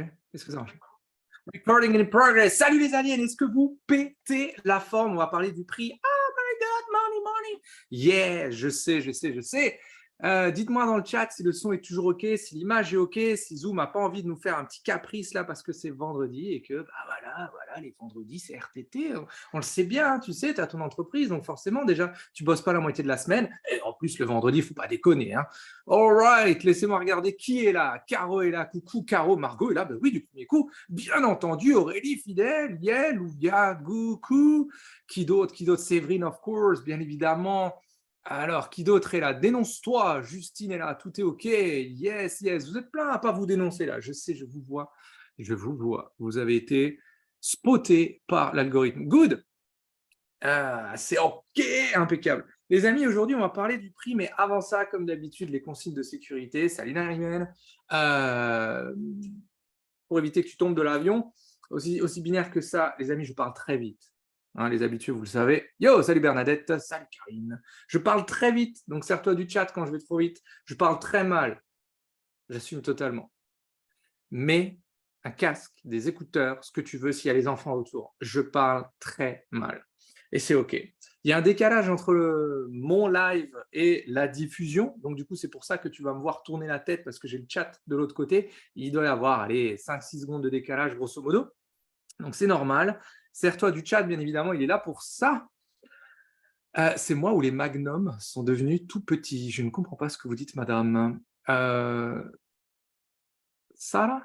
Qu'est-ce que ça marche? Recording in progress. Salut les aliens, est-ce que vous pétez la forme? On va parler du prix. Oh my God, money, money. Yeah, je sais. Dites-moi dans le chat si le son est toujours OK, si l'image est OK, si Zoom n'a pas envie de nous faire un petit caprice là parce que c'est vendredi et que, voilà, les vendredis c'est RTT. On le sait bien, hein, tu sais, tu as ton entreprise, donc forcément déjà, tu bosses pas la moitié de la semaine. Et en plus, le vendredi, il ne faut pas déconner. Hein. All right, laissez-moi regarder qui est là. Caro est là, coucou Caro, Margot est là, ben oui, du premier coup. Bien entendu, Aurélie, fidèle, Yel, Ouvia, Goukou. Qui d'autre? Séverine, of course, bien évidemment. Alors, qui d'autre est là? Dénonce-toi, Justine est là, tout est OK. Yes, vous êtes plein à pas vous dénoncer là. Je sais, je vous vois. Vous avez été spoté par l'algorithme. Good. C'est OK, impeccable. Les amis, aujourd'hui, on va parler du prix, mais avant ça, comme d'habitude, les consignes de sécurité. Salut Nariman. Pour éviter que tu tombes de l'avion, aussi binaire que ça, les amis, je parle très vite. Hein, les habitués, vous le savez. Yo, salut Bernadette, salut Karine. Je parle très vite, donc sers-toi du chat quand je vais trop vite. Je parle très mal, j'assume totalement. Mais un casque, des écouteurs, ce que tu veux s'il y a les enfants autour. Je parle très mal. Et c'est OK. Il y a un décalage entre mon live et la diffusion. Donc, du coup, c'est pour ça que tu vas me voir tourner la tête parce que j'ai le chat de l'autre côté. Il doit y avoir, allez, 5-6 secondes de décalage, grosso modo. Donc, c'est normal. Sers-toi du chat, bien évidemment, il est là pour ça. C'est moi où les magnums sont devenus tout petits. Je ne comprends pas ce que vous dites, madame. Sarah,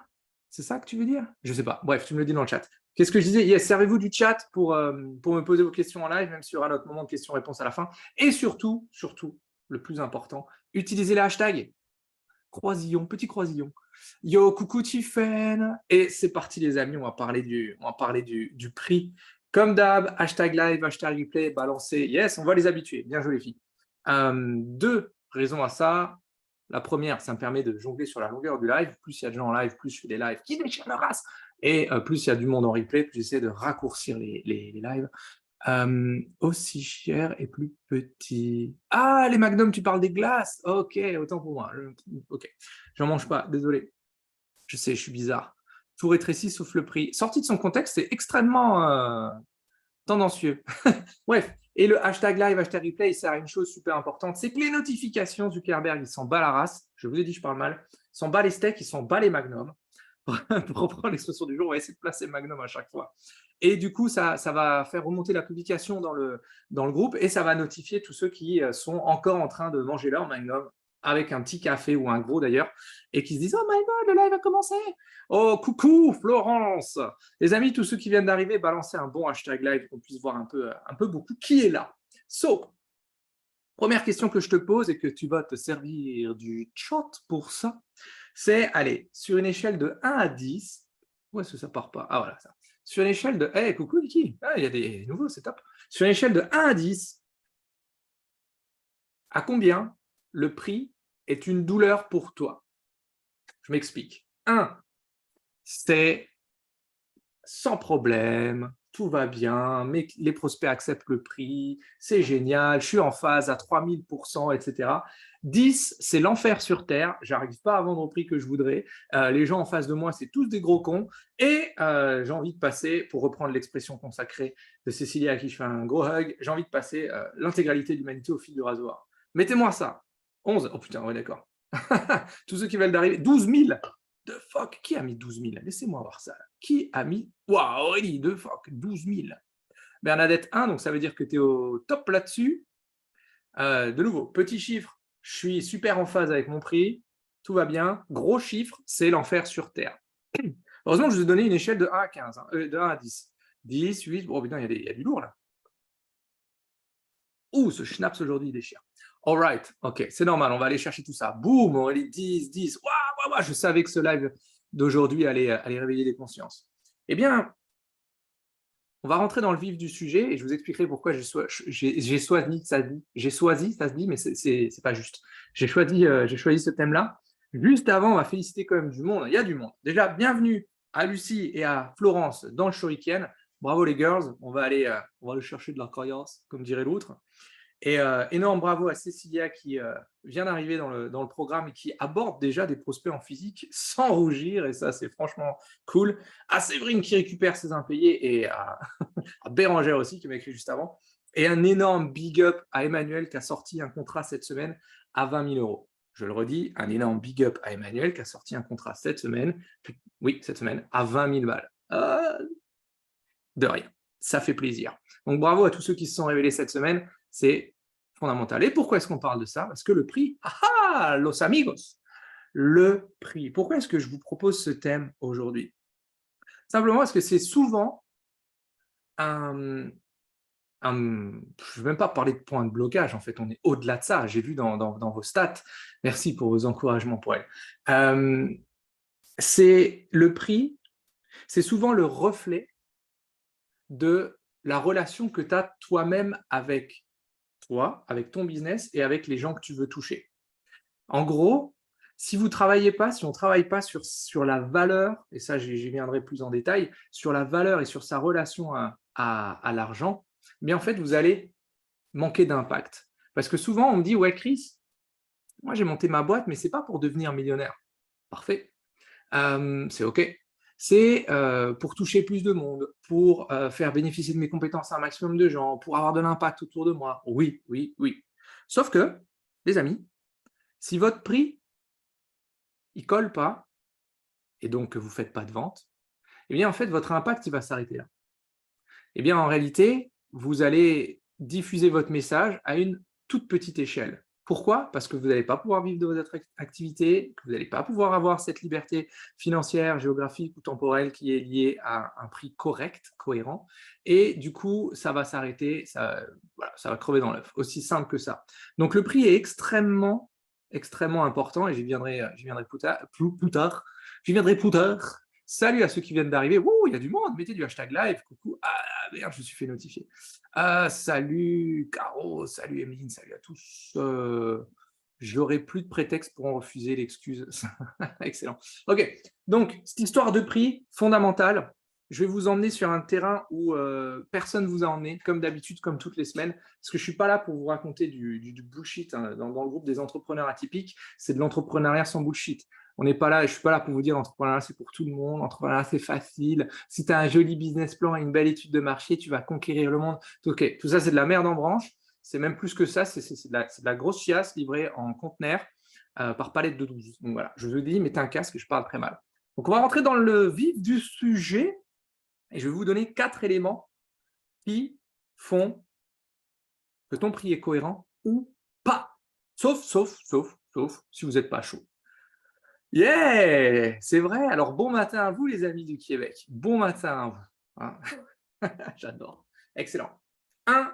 c'est ça que tu veux dire? Je ne sais pas. Bref, tu me le dis dans le chat. Qu'est-ce que je disais? Yes, servez-vous du chat pour me poser vos questions en live, même s'il y aura notre moment de questions-réponses à la fin. Et surtout, le plus important, utilisez les hashtags. Croisillon, petit croisillon. Yo, coucou Tiffen. Et c'est parti les amis, on va parler du prix. Comme d'hab, hashtag live, hashtag replay, balancé. Yes, on va les habituer. Bien joué les filles. Deux raisons à ça. La première, ça me permet de jongler sur la longueur du live. Plus il y a de gens en live, plus je fais des lives qui déchirent leur race. Et plus il y a du monde en replay, plus j'essaie de raccourcir les lives. Aussi cher et plus petit. Ah, les Magnum, tu parles des glaces. Ok, autant pour moi. Ok, j'en mange pas, désolé. Je sais, je suis bizarre. Tout rétréci sauf le prix. Sorti de son contexte, c'est extrêmement tendancieux. Bref, et le hashtag live, hashtag replay, il sert à une chose super importante, c'est que les notifications, Zuckerberg, il s'en bat la race. Je vous ai dit, je parle mal. Il s'en bat les steaks, il s'en bat les Magnum. Pour reprendre l'expression du jour, on va essayer de placer Magnum à chaque fois. Et du coup, ça va faire remonter la publication dans le groupe et ça va notifier tous ceux qui sont encore en train de manger leur Magnum avec un petit café ou un gros d'ailleurs et qui se disent « Oh my God, le live a commencé !» Oh, coucou Florence. Les amis, tous ceux qui viennent d'arriver, balancez un bon hashtag live qu'on puisse voir un peu beaucoup qui est là. So, première question que je te pose et que tu vas te servir du chat pour ça, c'est, allez, sur une échelle de 1 à 10, où est-ce que ça part pas? Ah voilà, ça. Sur une échelle de, hey, coucou Niki, ah, il y a des nouveaux, c'est top. Sur une échelle de 1 à 10, à combien le prix est une douleur pour toi? Je m'explique. 1, c'est sans problème, tout va bien, mais les prospects acceptent le prix, c'est génial, je suis en phase à 3000%, etc. 10, c'est l'enfer sur Terre, j'arrive pas à vendre au prix que je voudrais, les gens en face de moi, c'est tous des gros cons, et j'ai envie de passer, pour reprendre l'expression consacrée de Cécilie à qui je fais un gros hug, j'ai envie de passer l'intégralité de l'humanité au fil du rasoir. Mettez-moi ça. 11, oh putain, ouais d'accord. Tous ceux qui veulent d'arriver, 12 000. The fuck, qui a mis 12 000? Laissez-moi voir ça. Qui a mis, waouh, Aurélie, the fuck, 12 000. Bernadette 1, donc ça veut dire que tu es au top là-dessus. De nouveau, petit chiffre, je suis super en phase avec mon prix, tout va bien. Gros chiffre, c'est l'enfer sur Terre. Heureusement que je vous ai donné une échelle de 1 à 15, hein, de 1 à 10. 10, 8, oh putain, il y a du lourd là. Ouh, ce schnaps aujourd'hui, il déchire. All right, ok, c'est normal, on va aller chercher tout ça. Boum, Aurélie, 10, 10. Waouh, je savais que ce live d'aujourd'hui allait réveiller les consciences. Eh bien, on va rentrer dans le vif du sujet et je vous expliquerai pourquoi j'ai choisi, ça se dit, mais c'est pas juste. J'ai choisi ce thème-là. Juste avant, on va féliciter quand même du monde. Il y a du monde. Déjà, bienvenue à Lucie et à Florence dans le Shuriken. Bravo les girls, on va aller chercher de la croyance, comme dirait l'autre. Et énorme bravo à Cécilia qui vient d'arriver dans le programme et qui aborde déjà des prospects en physique sans rougir. Et ça, c'est franchement cool. À Séverine qui récupère ses impayés et à Bérangère aussi qui m'a écrit juste avant. Et un énorme big up à Emmanuel qui a sorti un contrat cette semaine à 20 000 euros. Je le redis, un énorme big up à Emmanuel qui a sorti un contrat cette semaine, à 20 000 balles. De rien. Ça fait plaisir. Donc bravo à tous ceux qui se sont révélés cette semaine. C'est fondamental. Et pourquoi est-ce qu'on parle de ça? Parce que le prix, los amigos, le prix. Pourquoi est-ce que je vous propose ce thème aujourd'hui? Simplement parce que c'est souvent un, je ne veux même pas parler de point de blocage, en fait, on est au-delà de ça. J'ai vu dans vos stats. Merci pour vos encouragements pour elle. C'est le prix, c'est souvent le reflet de la relation que tu as toi-même avec toi, avec ton business et avec les gens que tu veux toucher. En gros, si vous travaillez pas, si on ne travaille pas sur la valeur, et ça j'y viendrai plus en détail, sur la valeur et sur sa relation à l'argent, mais en fait vous allez manquer d'impact. Parce que souvent on me dit, ouais Chris, moi j'ai monté ma boîte, mais c'est pas pour devenir millionnaire. Parfait, c'est ok. C'est pour toucher plus de monde, pour faire bénéficier de mes compétences à un maximum de gens, pour avoir de l'impact autour de moi. Oui, oui, oui. Sauf que, les amis, si votre prix, il colle pas, et donc que vous ne faites pas de vente, eh bien, en fait, votre impact, il va s'arrêter là. Eh bien, en réalité, vous allez diffuser votre message à une toute petite échelle. Pourquoi? Parce que vous n'allez pas pouvoir vivre de votre activité, que vous n'allez pas pouvoir avoir cette liberté financière, géographique ou temporelle qui est liée à un prix correct, cohérent, et du coup, ça va s'arrêter, voilà, ça va crever dans l'œuf. Aussi simple que ça. Donc, le prix est extrêmement, extrêmement important, et j'y viendrai plus tard. J'y viendrai plus tard. Salut à ceux qui viennent d'arriver. Wouh, il y a du monde. Mettez du hashtag live. Coucou. Ah merde, je me suis fait notifier. Salut Caro, salut Emeline, salut à tous. J'aurai plus de prétexte pour en refuser l'excuse. Excellent. Ok, donc cette histoire de prix fondamentale, je vais vous emmener sur un terrain où personne ne vous a emmené, comme d'habitude, comme toutes les semaines, parce que je ne suis pas là pour vous raconter du bullshit hein, dans le groupe des entrepreneurs atypiques, c'est de l'entrepreneuriat sans bullshit. On n'est pas là, je ne suis pas là pour vous dire l'entrepreneuriat c'est pour tout le monde, l'entrepreneuriat c'est facile, si tu as un joli business plan et une belle étude de marché, tu vas conquérir le monde. Ok, tout ça c'est de la merde en branche, c'est même plus que ça, c'est de la grosse chiasse livrée en conteneur par palette de 12. Donc voilà, je vous dis, mettez un casque, je parle très mal. Donc on va rentrer dans le vif du sujet et je vais vous donner 4 éléments qui font que ton prix est cohérent ou pas. Sauf si vous n'êtes pas chaud. Yeah, c'est vrai. Alors, bon matin à vous, les amis du Québec. Bon matin à vous. Hein. J'adore. Excellent. 1.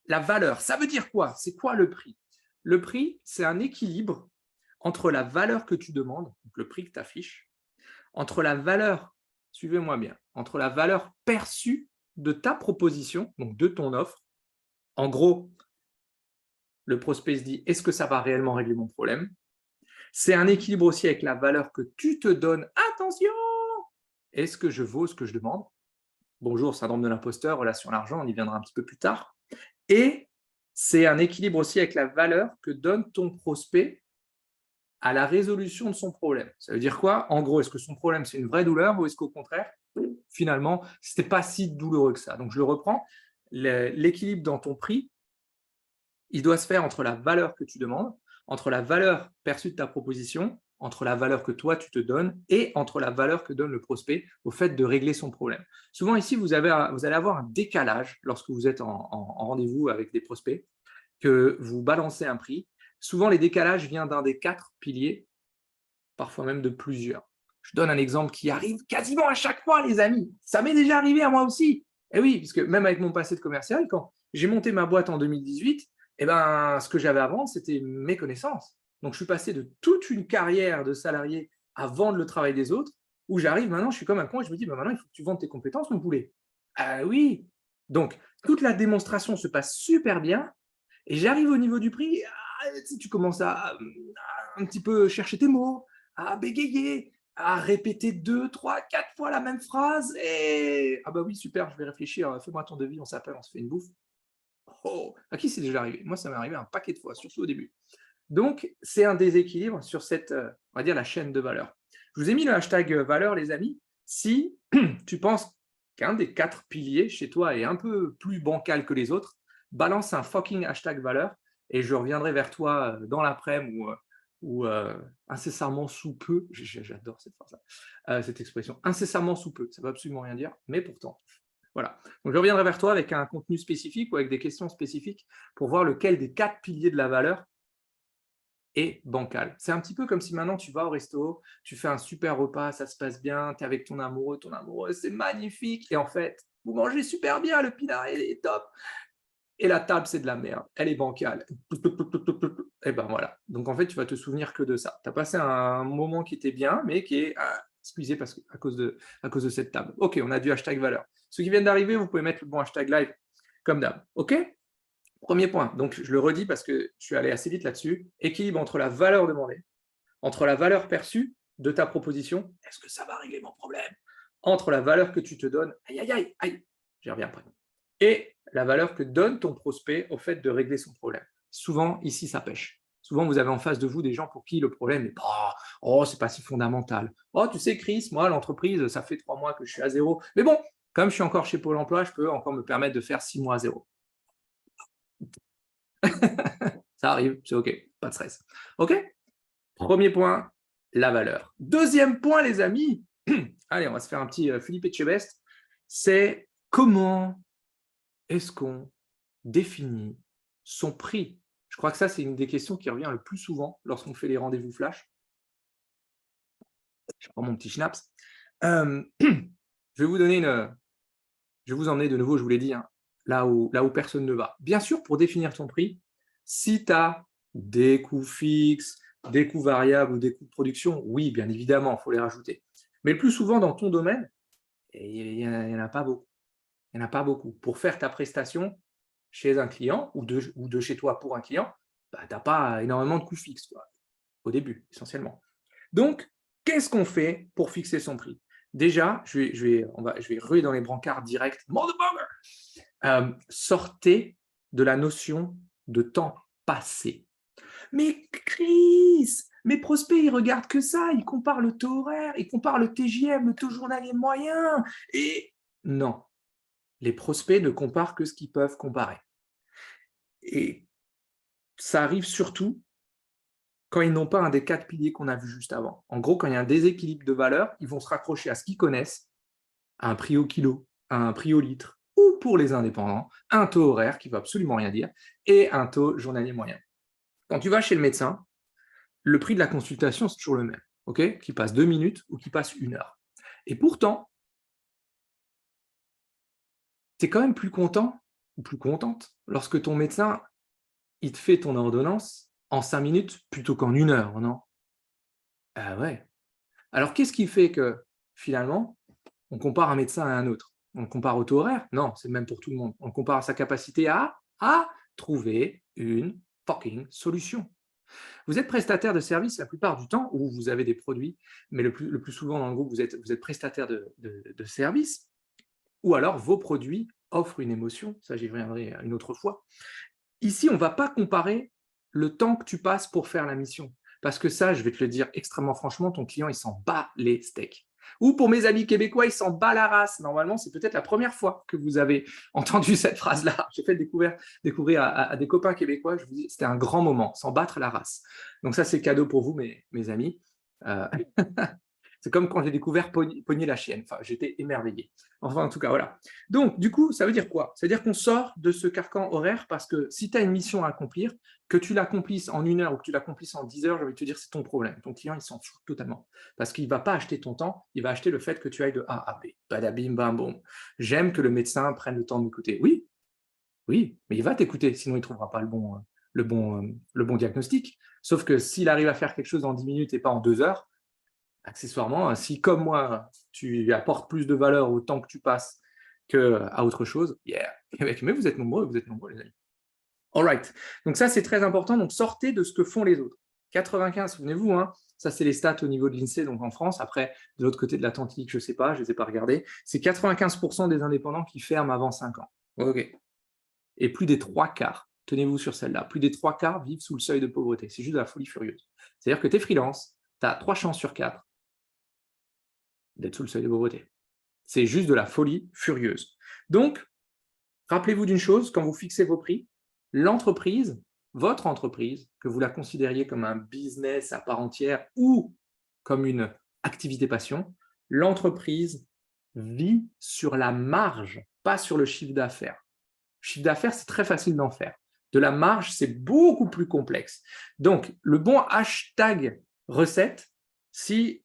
La valeur. Ça veut dire quoi? C'est quoi le prix? Le prix, c'est un équilibre entre la valeur que tu demandes, donc le prix que tu affiches, entre la valeur, suivez-moi bien, entre la valeur perçue de ta proposition, donc de ton offre. En gros, le prospect se dit, est-ce que ça va réellement régler mon problème? C'est un équilibre aussi avec la valeur que tu te donnes. Attention! Est-ce que je vaux ce que je demande? Bonjour, syndrome de l'imposteur, relation à l'argent, on y viendra un petit peu plus tard. Et c'est un équilibre aussi avec la valeur que donne ton prospect à la résolution de son problème. Ça veut dire quoi? En gros, est-ce que son problème, c'est une vraie douleur ou est-ce qu'au contraire, finalement, ce n'était pas si douloureux que ça? Donc, je le reprends. L'équilibre dans ton prix, il doit se faire entre la valeur que tu demandes, entre la valeur perçue de ta proposition, entre la valeur que toi tu te donnes et entre la valeur que donne le prospect au fait de régler son problème. Souvent ici, vous allez avoir un décalage lorsque vous êtes en rendez-vous avec des prospects, que vous balancez un prix. Souvent, les décalages viennent d'un des 4 piliers, parfois même de plusieurs. Je donne un exemple qui arrive quasiment à chaque fois, les amis. Ça m'est déjà arrivé à moi aussi. Et oui, puisque même avec mon passé de commercial, quand j'ai monté ma boîte en 2018, eh ben, ce que j'avais à vendre, c'était mes connaissances. Donc, je suis passé de toute une carrière de salarié à vendre le travail des autres, où j'arrive maintenant, je suis comme un con et je me dis, ben maintenant, il faut que tu vendes tes compétences, mon poulet. Ah oui. Donc, toute la démonstration se passe super bien, et j'arrive au niveau du prix, tu commences à un petit peu chercher tes mots, à bégayer, à répéter 2, 3, 4 fois la même phrase, et ah bah oui, super, je vais réfléchir, fais-moi ton devis, on s'appelle, on se fait une bouffe. Oh, à qui c'est déjà arrivé? Moi, ça m'est arrivé un paquet de fois, surtout au début. Donc, c'est un déséquilibre sur cette, on va dire, la chaîne de valeur. Je vous ai mis le hashtag valeur, les amis. Si tu penses qu'un des 4 piliers chez toi est un peu plus bancal que les autres, balance un fucking hashtag valeur et je reviendrai vers toi dans l'après-midi ou incessamment sous peu. J'adore cette phrase, cette expression. Incessamment sous peu, ça ne veut absolument rien dire, mais pourtant. Voilà. Donc, je reviendrai vers toi avec un contenu spécifique ou avec des questions spécifiques pour voir lequel des 4 piliers de la valeur est bancal. C'est un petit peu comme si maintenant tu vas au resto, tu fais un super repas, ça se passe bien, tu es avec ton amoureux, c'est magnifique, et en fait, vous mangez super bien, le pinard est top, et la table, c'est de la merde, elle est bancale. Et ben voilà. Donc en fait, tu vas te souvenir que de ça. Tu as passé un moment qui était bien, mais qui est excusez parce que, à cause de cette table. Ok, on a du hashtag valeur. Ceux qui viennent d'arriver, vous pouvez mettre le bon hashtag live comme d'hab. Ok. Premier point, donc je le redis parce que je suis allé assez vite là-dessus, équilibre entre la valeur demandée, entre la valeur perçue de ta proposition, est-ce que ça va régler mon problème? Entre la valeur que tu te donnes, aïe aïe aïe, aïe, j'y reviens après, et la valeur que donne ton prospect au fait de régler son problème. Souvent, ici, ça pêche. Souvent, vous avez en face de vous des gens pour qui le problème n'est pas « Oh, c'est pas si fondamental. Oh, tu sais, Chris, moi, l'entreprise, ça fait 3 mois que je suis à zéro. Mais bon, comme je suis encore chez Pôle emploi, je peux encore me permettre de faire 6 mois à zéro. » Ça arrive, c'est OK, pas de stress. OK? Premier point, la valeur. Deuxième point, les amis, allez, on va se faire un petit Philippe Etchebest, c'est comment est-ce qu'on définit son prix? Je crois que ça, c'est une des questions qui revient le plus souvent lorsqu'on fait les rendez-vous flash. Je prends mon petit schnaps. Je vais vous donner je vais vous emmener de nouveau, je vous l'ai dit, hein, là où personne ne va. Bien sûr, pour définir ton prix, si tu as des coûts fixes, des coûts variables ou des coûts de production, oui, bien évidemment, il faut les rajouter. Mais le plus souvent dans ton domaine, il n'y en a pas beaucoup. Il n'y en a pas beaucoup. Pour faire ta prestation chez un client ou de chez toi pour un client, bah, tu n'as pas énormément de coûts fixes, quoi, au début, essentiellement. Donc, qu'est-ce qu'on fait pour fixer son prix? Déjà, je vais ruer dans les brancards direct. Sortez de la notion de temps passé. Mais Chris, mes prospects, ils regardent que ça, ils comparent le taux horaire, ils comparent le TJM, le taux journalier moyen. Et non, les prospects ne comparent que ce qu'ils peuvent comparer. Et ça arrive surtout quand ils n'ont pas un des 4 piliers qu'on a vu juste avant. En gros, quand il y a un déséquilibre de valeur, ils vont se raccrocher à ce qu'ils connaissent, à un prix au kilo, à un prix au litre, ou pour les indépendants, un taux horaire qui ne veut absolument rien dire, et un taux journalier moyen. Quand tu vas chez le médecin, le prix de la consultation, c'est toujours le même, ok? Qui passe 2 minutes ou qui passe 1 heure. Et pourtant, tu es quand même plus content ou plus contente lorsque ton médecin, il te fait ton ordonnance en 5 minutes plutôt qu'en 1 heure, non? Ah ouais. Alors, qu'est-ce qui fait que, finalement, on compare un médecin à un autre? On compare au taux horaire? Non, c'est le même pour tout le monde. On compare à sa capacité à trouver une fucking solution. Vous êtes prestataire de service la plupart du temps, ou vous avez des produits, mais le plus souvent dans le groupe, vous êtes prestataire de service, ou alors vos produits offrent une émotion, ça j'y reviendrai une autre fois. Ici, on ne va pas comparer le temps que tu passes pour faire la mission. Parce que ça, je vais te le dire extrêmement franchement, ton client, il s'en bat les steaks. Ou pour mes amis québécois, il s'en bat la race. Normalement, c'est peut-être la première fois que vous avez entendu cette phrase-là. J'ai fait découvrir à des copains québécois, je vous dis, c'était un grand moment, s'en battre la race. Donc ça, c'est cadeau pour vous, mes amis. C'est comme quand j'ai découvert Pogner la chienne. Enfin, j'étais émerveillé. Enfin, en tout cas, voilà. Donc, du coup, ça veut dire quoi? Ça veut dire qu'on sort de ce carcan horaire parce que si tu as une mission à accomplir, que tu l'accomplisses en 1 heure ou que tu l'accomplisses en 10 heures, je vais te dire, c'est ton problème. Ton client, il s'en fout totalement. Parce qu'il ne va pas acheter ton temps, il va acheter le fait que tu ailles de A à B. Badabim, bam, boum. J'aime que le médecin prenne le temps de m'écouter. Oui, oui, mais il va t'écouter, sinon il ne trouvera pas le bon diagnostic. Sauf que s'il arrive à faire quelque chose en 10 minutes et pas en 2 heures, accessoirement, si comme moi, tu apportes plus de valeur au temps que tu passes qu'à autre chose, yeah. Mais vous êtes nombreux, les amis. All right. Donc ça, c'est très important. Donc sortez de ce que font les autres. 95, souvenez-vous, hein, ça c'est les stats au niveau de l'INSEE, donc en France. Après, de l'autre côté de l'Atlantique, je ne sais pas, je ne les ai pas regardés. C'est 95% des indépendants qui ferment avant 5 ans. Ok. et plus des 3/4, tenez-vous sur celle-là, plus des 3/4 vivent sous le seuil de pauvreté. C'est juste de la folie furieuse. C'est-à-dire que tu es freelance, tu as 3 chances sur 4 d'être sous le seuil de pauvreté. C'est juste de la folie furieuse. Donc, rappelez-vous d'une chose, quand vous fixez vos prix, l'entreprise, votre entreprise, que vous la considériez comme un business à part entière ou comme une activité passion, l'entreprise vit sur la marge, pas sur le chiffre d'affaires. Le chiffre d'affaires, c'est très facile d'en faire. De la marge, c'est beaucoup plus complexe. Donc, le bon hashtag recette, si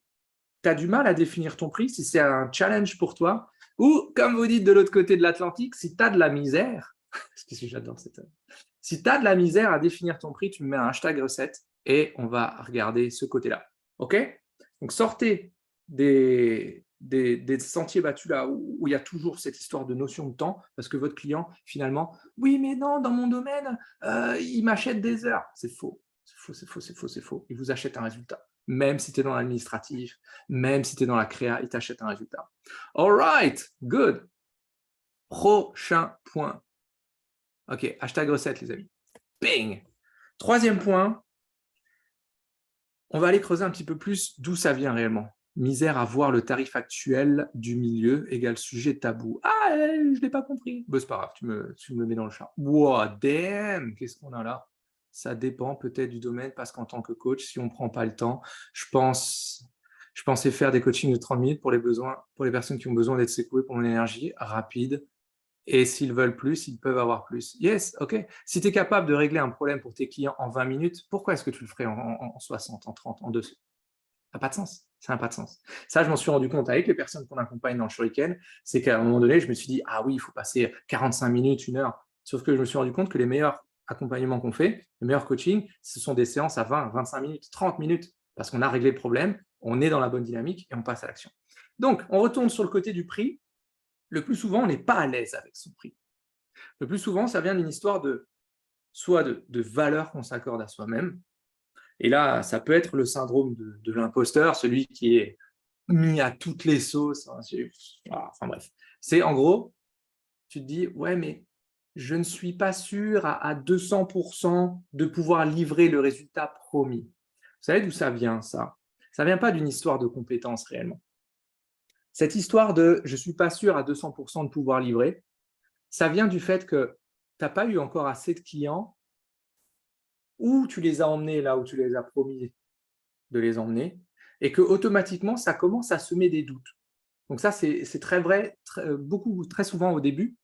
tu as du mal à définir ton prix, si c'est un challenge pour toi, ou comme vous dites de l'autre côté de l'Atlantique, si tu as de la misère, parce que j'adore cette. Si tu as de la misère à définir ton prix, tu me mets un hashtag recette et on va regarder ce côté-là. OK? Donc, sortez des sentiers battus là où il y a toujours cette histoire de notion de temps parce que votre client, finalement, oui, mais non, dans mon domaine, il m'achète des heures. C'est faux. C'est faux, c'est faux, c'est faux, c'est faux. Il vous achète un résultat. Même si tu es dans l'administratif, même si tu es dans la créa, il t'achète un résultat. All right, good. Prochain point. OK, hashtag recette, les amis. Bing! Troisième point, on va aller creuser un petit peu plus d'où ça vient réellement. Misère à voir le tarif actuel du milieu égale sujet tabou. Ah, je ne l'ai pas compris. Bon, c'est pas grave, tu me mets dans le chat. Wow, damn! Qu'est-ce qu'on a là? Ça dépend peut-être du domaine parce qu'en tant que coach, si on ne prend pas le temps, je pensais faire des coachings de 30 minutes pour les personnes qui ont besoin d'être secouées pour mon énergie rapide. Et s'ils veulent plus, ils peuvent avoir plus. Yes, ok. Si tu es capable de régler un problème pour tes clients en 20 minutes, pourquoi est-ce que tu le ferais en 60, en 30, en 2? Ça n'a pas de sens. Ça n'a pas de sens. Ça, je m'en suis rendu compte avec les personnes qu'on accompagne dans le Shuriken. C'est qu'à un moment donné, je me suis dit, ah oui, il faut passer 45 minutes, 1 heure. Sauf que je me suis rendu compte que les meilleurs accompagnements qu'on fait, les meilleurs coachings, ce sont des séances à 20, 25 minutes, 30 minutes. Parce qu'on a réglé le problème, on est dans la bonne dynamique et on passe à l'action. Donc, on retourne sur le côté du prix. Le plus souvent, on n'est pas à l'aise avec son prix. Le plus souvent, ça vient d'une histoire soit de valeur qu'on s'accorde à soi-même. Et là, ça peut être le syndrome de l'imposteur, celui qui est mis à toutes les sauces. Enfin bref. C'est en gros, tu te dis, ouais, mais je ne suis pas sûr à 200% de pouvoir livrer le résultat promis. Vous savez d'où ça vient, ça? Ça ne vient pas d'une histoire de compétence réellement. Cette histoire de je ne suis pas sûr à 200% de pouvoir livrer, ça vient du fait que tu n'as pas eu encore assez de clients ou tu les as emmenés là où tu les as promis de les emmener et que automatiquement ça commence à semer des doutes. Donc ça, c'est très vrai, très souvent au début.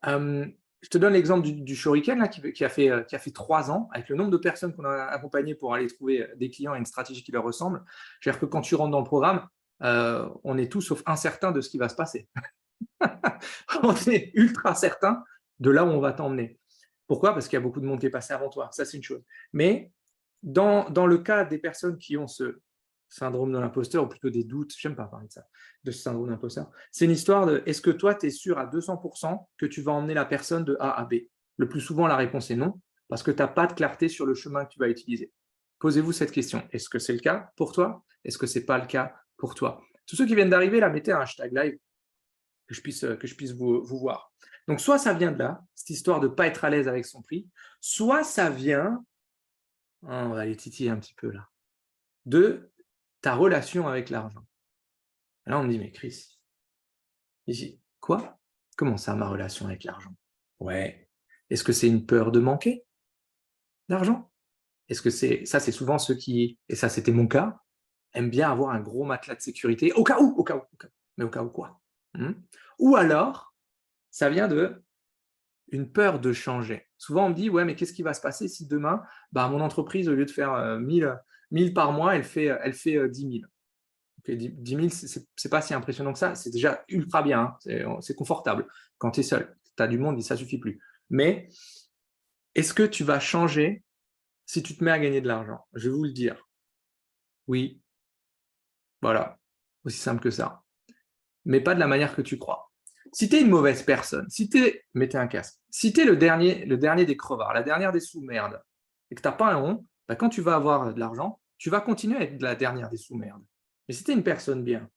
Je te donne l'exemple du Shuriken là, qui a fait 3 ans, avec le nombre de personnes qu'on a accompagnées pour aller trouver des clients et une stratégie qui leur ressemble. C'est-à-dire que quand tu rentres dans le programme, on est tout sauf incertain de ce qui va se passer. On est ultra certain de là où on va t'emmener. Pourquoi? Parce qu'il y a beaucoup de monde qui est passé avant toi. Ça, c'est une chose. Mais dans le cas des personnes qui ont ce syndrome de l'imposteur, ou plutôt des doutes, j'aime pas parler de ça, de ce syndrome d'imposteur, c'est une histoire de est-ce que toi, tu es sûr à 200% que tu vas emmener la personne de A à B? Le plus souvent, la réponse est non, parce que tu n'as pas de clarté sur le chemin que tu vas utiliser. Posez-vous cette question. Est-ce que c'est le cas pour toi? Est-ce que ce n'est pas le cas pour toi? Tous ceux qui viennent d'arriver, là, mettez un hashtag live que je puisse vous voir. Donc, soit ça vient de là, cette histoire de ne pas être à l'aise avec son prix, soit ça vient, on va aller titiller un petit peu là, de ta relation avec l'argent. Là, on me dit, mais Chris, ici, quoi? Comment ça, ma relation avec l'argent? Ouais. Est-ce que c'est une peur de manquer d'argent? Est-ce que ça, c'est souvent ceux qui, et ça, c'était mon cas, aiment bien avoir un gros matelas de sécurité, au cas où, au cas où, au cas où. Mais au cas où quoi? Ou alors, ça vient de une peur de changer. Souvent, on me dit, ouais, mais qu'est-ce qui va se passer si demain, mon entreprise, au lieu de faire 1000 par mois, elle fait 10 000. Okay, 10 000, ce n'est pas si impressionnant que ça. C'est déjà ultra bien. Hein. C'est confortable. Quand tu es seul, tu as du monde et ça ne suffit plus. Mais est-ce que tu vas changer si tu te mets à gagner de l'argent? Je vais vous le dire. Oui. Voilà. Aussi simple que ça. Mais pas de la manière que tu crois. Si tu es une mauvaise personne, mettez un casque, si tu es le dernier des crevards, la dernière des sous-merdes, et que tu n'as pas un rond, quand tu vas avoir de l'argent, tu vas continuer à être la dernière des sous-merdes. Mais si tu es une personne bien,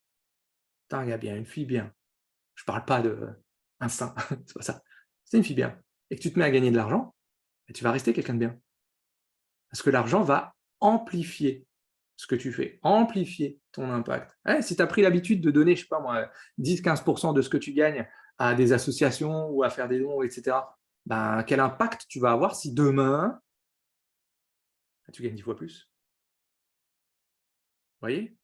un gars bien, une fille bien, je ne parle pas d'un saint, c'est pas ça, c'est une fille bien, et que tu te mets à gagner de l'argent, tu vas rester quelqu'un de bien. Parce que l'argent va amplifier ce que tu fais, amplifier ton impact. Si tu as pris l'habitude de donner, je sais pas moi, 10-15% de ce que tu gagnes à des associations ou à faire des dons, etc., ben, quel impact tu vas avoir si demain, tu gagnes 10 fois plus? Vous voyez?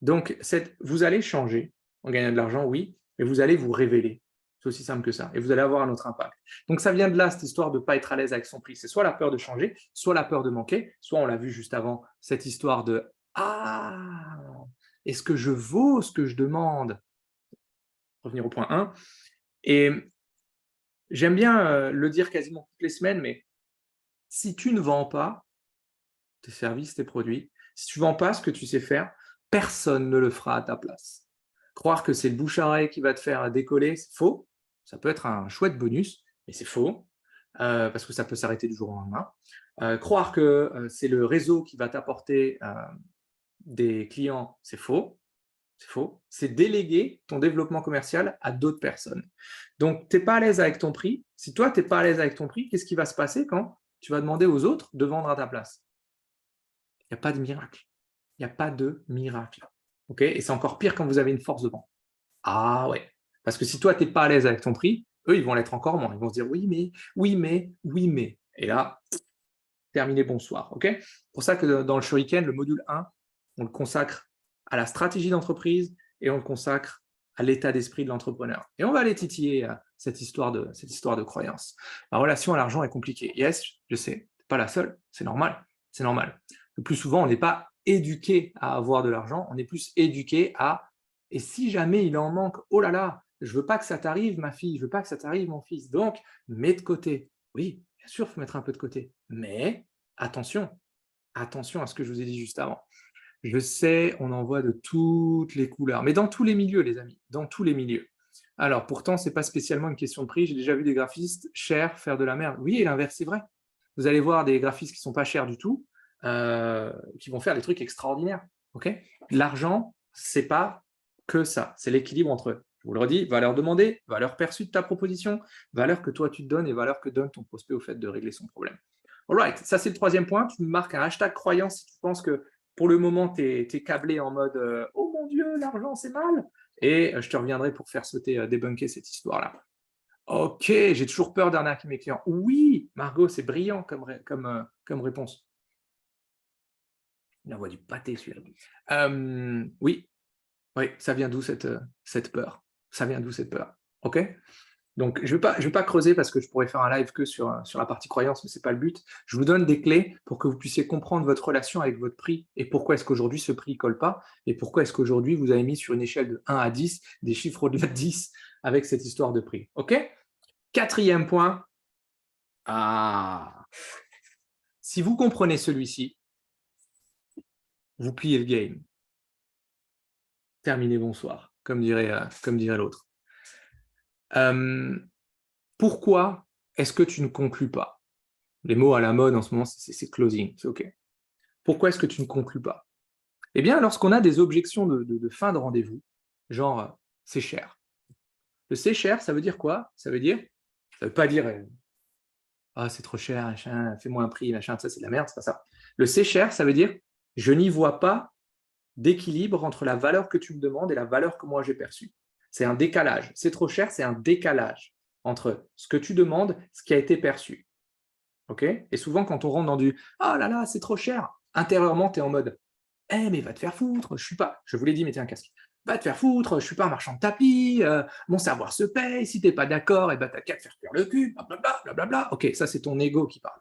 Donc, vous allez changer en gagnant de l'argent, oui, mais vous allez vous révéler. C'est aussi simple que ça. Et vous allez avoir un autre impact. Donc, ça vient de là, cette histoire de ne pas être à l'aise avec son prix. C'est soit la peur de changer, soit la peur de manquer, soit on l'a vu juste avant, cette histoire de ah, est-ce que je vaux ce que je demande? Revenir au point 1. Et j'aime bien le dire quasiment toutes les semaines, mais si tu ne vends pas tes services, tes produits, si tu ne vends pas ce que tu sais faire, personne ne le fera à ta place. Croire que c'est le bouche à oreille qui va te faire décoller, c'est faux. Ça peut être un chouette bonus, mais c'est faux, parce que ça peut s'arrêter du jour au lendemain. Croire que c'est le réseau qui va t'apporter des clients, c'est faux. C'est faux. C'est déléguer ton développement commercial à d'autres personnes. Donc, tu n'es pas à l'aise avec ton prix. Si toi, tu n'es pas à l'aise avec ton prix, qu'est-ce qui va se passer quand tu vas demander aux autres de vendre à ta place? Il n'y a pas de miracle. Il n'y a pas de miracle. Et c'est encore pire quand vous avez une force de vente. Ah ouais. Parce que si toi, tu n'es pas à l'aise avec ton prix, eux, ils vont l'être encore moins. Ils vont se dire oui, mais, oui, mais, oui, mais. Et là, terminé, bonsoir. C'est pour ça que dans le Shuriken, le module 1, on le consacre à la stratégie d'entreprise et on le consacre à l'état d'esprit de l'entrepreneur. Et on va aller titiller cette histoire de croyance. La relation à l'argent est compliquée. Yes, je sais, c'est pas la seule, c'est normal. C'est normal. Le plus souvent, on n'est pas éduqué à avoir de l'argent, on est plus éduqué à et si jamais il en manque, oh là là, je veux pas que ça t'arrive, ma fille, je veux pas que ça t'arrive, mon fils. Donc, mets de côté. Oui, bien sûr, il faut mettre un peu de côté. Mais attention, attention à ce que je vous ai dit juste avant. Je sais, on en voit de toutes les couleurs, mais dans tous les milieux, les amis, dans tous les milieux. Alors, pourtant, ce n'est pas spécialement une question de prix. J'ai déjà vu des graphistes chers faire de la merde. Oui, et l'inverse, c'est vrai. Vous allez voir des graphistes qui ne sont pas chers du tout, qui vont faire des trucs extraordinaires. L'argent, c'est pas que ça. C'est l'équilibre entre eux. Je vous le redis, valeur demandée, valeur perçue de ta proposition, valeur que toi tu te donnes et valeur que donne ton prospect au fait de régler son problème. Alright, ça c'est le troisième point. Tu me marques un hashtag croyance si tu penses que pour le moment tu es câblé en mode oh mon Dieu, l'argent c'est mal. Et je te reviendrai pour faire sauter, débunker cette histoire-là. Ok, j'ai toujours peur d'arnaquer mes clients. Oui, Margot, c'est brillant comme réponse. Il envoie du pâté celui-là. Oui, oui, ça vient d'où cette peur? Ça vient d'où cette peur? Ok? Donc, je ne vais pas creuser parce que je pourrais faire un live que sur la partie croyance, mais ce n'est pas le but. Je vous donne des clés pour que vous puissiez comprendre votre relation avec votre prix et pourquoi est-ce qu'aujourd'hui ce prix ne colle pas et pourquoi est-ce qu'aujourd'hui vous avez mis sur une échelle de 1 à 10 des chiffres au-delà de 10 avec cette histoire de prix. Ok? Quatrième point. Si vous comprenez celui-ci, vous pliez le game. Terminé, bonsoir, comme dirait l'autre. Pourquoi est-ce que tu ne conclus pas? Les mots à la mode en ce moment, c'est closing, c'est OK. Pourquoi est-ce que tu ne conclus pas? Eh bien, lorsqu'on a des objections de fin de rendez-vous, genre c'est cher. Le c'est cher, ça veut dire quoi? Ça veut pas dire ah c'est trop cher, machin, fais-moi un prix, machin, ça c'est de la merde, c'est pas ça. Le c'est cher, ça veut dire je n'y vois pas d'équilibre entre la valeur que tu me demandes et la valeur que moi j'ai perçue. C'est un décalage. C'est trop cher, c'est un décalage entre ce que tu demandes, ce qui a été perçu. Et souvent, quand on rentre dans du « Ah là là, c'est trop cher », intérieurement, tu es en mode « Eh, mais va te faire foutre, je suis pas… » Je vous l'ai dit, mettez un casque. « Va te faire foutre, je suis pas un marchand de tapis, mon savoir se paye, si t'es pas d'accord, eh ben, t'as qu'à te faire cuire le cul, blablabla, blablabla. » Ok, ça, c'est ton ego qui parle.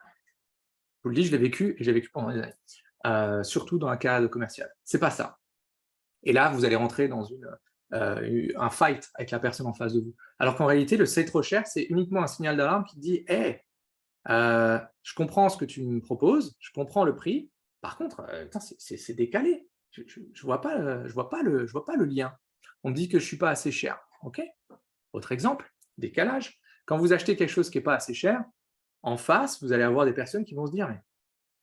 Je vous le dis, je l'ai vécu, et j'ai vécu pendant des années. Surtout dans un cadre commercial. C'est pas ça. Et là, vous allez rentrer dans un fight avec la personne en face de vous. Alors qu'en réalité, le c'est trop cher, c'est uniquement un signal d'alarme qui dit « Hey, je comprends ce que tu me proposes, je comprends le prix. Par contre, c'est décalé. Je ne vois pas le lien. On me dit que je ne suis pas assez cher. Ok. Autre exemple, décalage. Quand vous achetez quelque chose qui n'est pas assez cher, en face, vous allez avoir des personnes qui vont se dire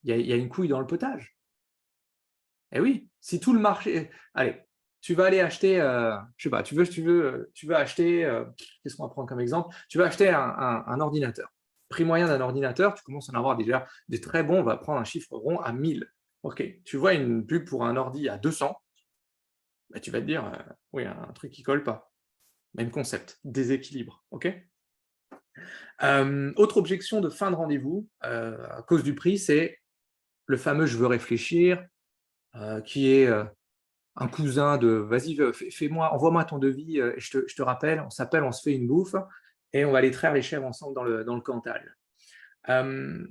il y a une couille dans le potage. Eh oui, si tout le marché. Allez, tu vas aller acheter, je sais pas, tu veux acheter, qu'est-ce qu'on va prendre comme exemple? Tu veux acheter un ordinateur. Prix moyen d'un ordinateur, tu commences à en avoir déjà des très bons, on va prendre un chiffre rond à 1000. Ok, tu vois une pub pour un ordi à 200, bah, tu vas te dire, oui, un truc qui colle pas. Même concept, déséquilibre, ok. Autre objection de fin de rendez-vous, à cause du prix, c'est le fameux «je veux réfléchir», qui est, un cousin de «vas-y, fais-moi, envoie-moi ton devis, et je te rappelle, on s'appelle, on se fait une bouffe et on va aller traire les chèvres ensemble dans le Cantal». Hem,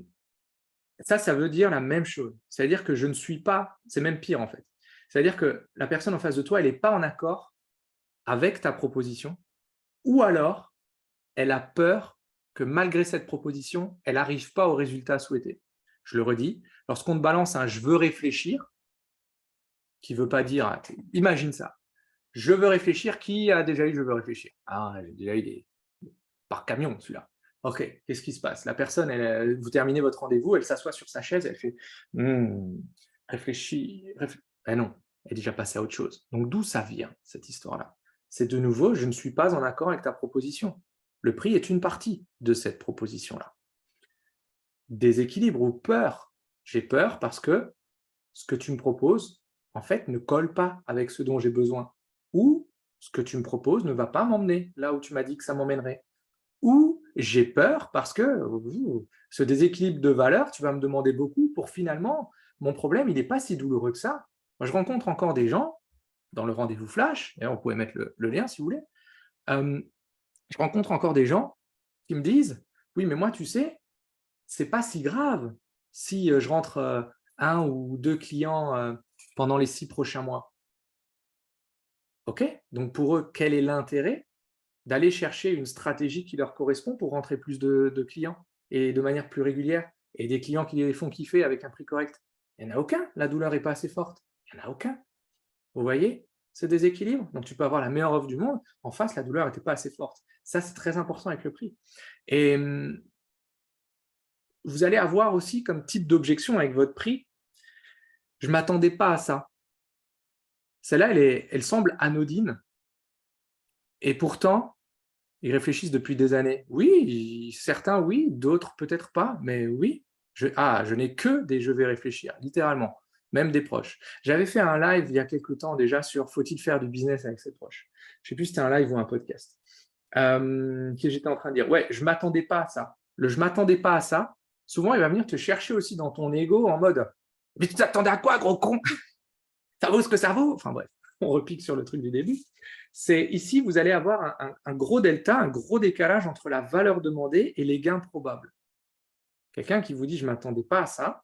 ça veut dire la même chose. C'est-à-dire que je ne suis pas, c'est même pire en fait. C'est-à-dire que la personne en face de toi, elle est pas en accord avec ta proposition, ou alors elle a peur que malgré cette proposition, elle n'arrive pas au résultat souhaité. Je le redis, lorsqu'on te balance un «je veux réfléchir», qui ne veut pas dire, imagine ça, je veux réfléchir, qui a déjà eu je veux réfléchir? Ah, j'ai déjà eu des par camion celui-là. OK, qu'est-ce qui se passe? La personne, vous terminez votre rendez-vous, elle s'assoit sur sa chaise, elle fait réfléchis, eh non, elle est déjà passée à autre chose. Donc d'où ça vient cette histoire-là? C'est de nouveau, je ne suis pas en accord avec ta proposition. Le prix est une partie de cette proposition-là. Déséquilibre ou peur. J'ai peur parce que ce que tu me proposes, en fait, ne colle pas avec ce dont j'ai besoin. Ou ce que tu me proposes ne va pas m'emmener là où tu m'as dit que ça m'emmènerait. Ou j'ai peur parce que ce déséquilibre de valeurs, tu vas me demander beaucoup pour finalement, mon problème, il n'est pas si douloureux que ça. Moi, je rencontre encore des gens dans le rendez-vous flash, et on pourrait mettre le lien si vous voulez. Je rencontre encore des gens qui me disent: «Oui, mais moi, tu sais, c'est pas si grave si je rentre 1 ou 2 clients pendant les 6 prochains mois». OK, donc pour eux, quel est l'intérêt d'aller chercher une stratégie qui leur correspond pour rentrer plus de clients et de manière plus régulière et des clients qui les font kiffer avec un prix correct? Il n'y en a aucun, la douleur n'est pas assez forte. Il n'y en a aucun. Vous voyez ce déséquilibre? Donc tu peux avoir la meilleure offre du monde, en face, la douleur n'était pas assez forte. Ça, c'est très important avec le prix. Et vous allez avoir aussi comme type d'objection avec votre prix: «Je ne m'attendais pas à ça». Celle-là, elle semble anodine et pourtant, ils réfléchissent depuis des années. Oui, certains oui, d'autres peut-être pas, mais oui. Je n'ai que des «je vais réfléchir», littéralement, même des proches. J'avais fait un live il y a quelque temps déjà sur «Faut-il faire du business avec ses proches?» Je ne sais plus si c'était un live ou un podcast, que j'étais en train de dire: «Ouais, je m'attendais pas à ça». Le «je m'attendais pas à ça», souvent il va venir te chercher aussi dans ton ego en mode: «Mais tu t'attendais à quoi, gros con? Ça vaut ce que ça vaut?» Enfin bref, on repique sur le truc du début. C'est ici, vous allez avoir un gros delta, un gros décalage entre la valeur demandée et les gains probables. Quelqu'un qui vous dit: «Je ne m'attendais pas à ça»,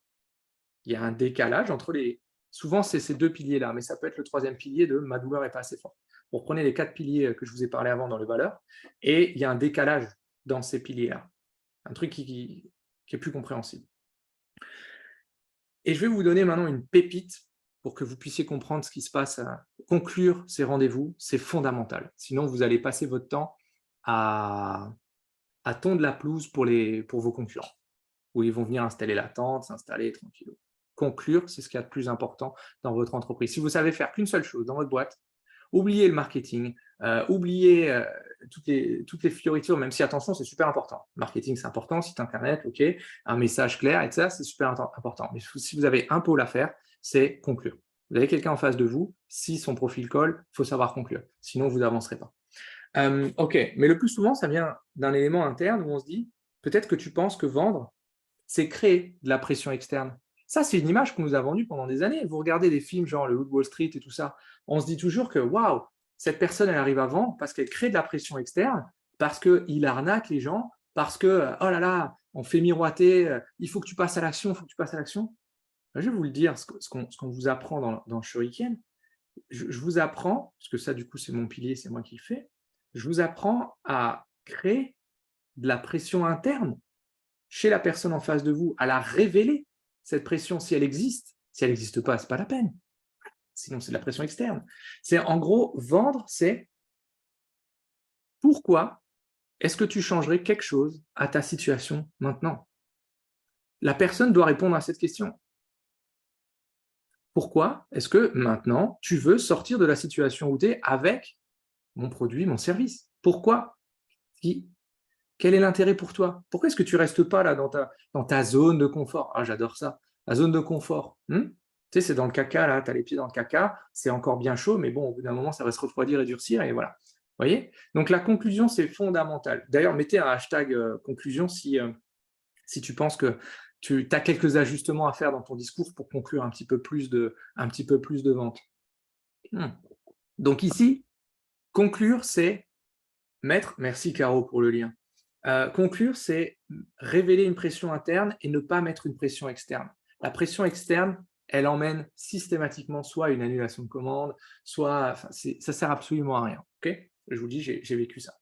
il y a un décalage entre les, souvent c'est ces 2 piliers-là, mais ça peut être le troisième pilier de «ma douleur est pas assez forte». Vous reprenez les 4 piliers que je vous ai parlé avant dans les valeurs et il y a un décalage dans ces piliers-là, un truc qui est plus compréhensible. Et je vais vous donner maintenant une pépite pour que vous puissiez comprendre ce qui se passe, conclure ces rendez-vous, c'est fondamental. Sinon, vous allez passer votre temps à tondre la pelouse pour vos concurrents, où ils vont venir installer la tente, s'installer tranquillou. Conclure, c'est ce qu'il y a de plus important dans votre entreprise. Si vous savez faire qu'une seule chose dans votre boîte, oubliez le marketing, oubliez toutes les fioritures, même si attention, c'est super important. Marketing, c'est important, site internet, ok, un message clair, et ça, c'est super important. Mais si vous avez un pôle à faire, c'est conclure. Vous avez quelqu'un en face de vous, si son profil colle, il faut savoir conclure. Sinon, vous n'avancerez pas. Ok, mais le plus souvent, ça vient d'un élément interne où on se dit, peut-être que tu penses que vendre, c'est créer de la pression externe. Ça, c'est une image qu'on nous a vendue pendant des années. Vous regardez des films genre Le Loup de Wall Street et tout ça, on se dit toujours que waouh, cette personne, elle arrive à vendre parce qu'elle crée de la pression externe, parce qu'il arnaque les gens, parce que, oh là là, on fait miroiter, il faut que tu passes à l'action, il faut que tu passes à l'action. Je vais vous le dire, ce qu'on vous apprend dans Shuriken, je vous apprends, parce que ça, du coup, c'est mon pilier, c'est moi qui le fais, je vous apprends à créer de la pression interne chez la personne en face de vous, à la révéler, cette pression, si elle existe. Si elle n'existe pas, ce n'est pas la peine. Sinon, c'est de la pression externe. C'est en gros, vendre, c'est pourquoi est-ce que tu changerais quelque chose à ta situation maintenant? La personne doit répondre à cette question. Pourquoi est-ce que maintenant, tu veux sortir de la situation où tu es avec mon produit, mon service? Pourquoi? Quel est l'intérêt pour toi? Pourquoi est-ce que tu restes pas là dans ta zone de confort? Ah, j'adore ça, la zone de confort. Tu sais, c'est dans le caca, là, tu as les pieds dans le caca, c'est encore bien chaud, mais bon, au bout d'un moment, ça va se refroidir et durcir, et voilà. Vous voyez? Donc la conclusion, c'est fondamental. D'ailleurs, mettez un hashtag conclusion si tu penses que tu as quelques ajustements à faire dans ton discours pour conclure un petit peu plus de ventes. Donc ici, conclure, c'est mettre, merci Caro pour le lien, conclure, c'est révéler une pression interne et ne pas mettre une pression externe. La pression externe, elle emmène systématiquement soit une annulation de commande, soit, enfin, ça sert absolument à rien. Ok, je vous dis, j'ai vécu ça.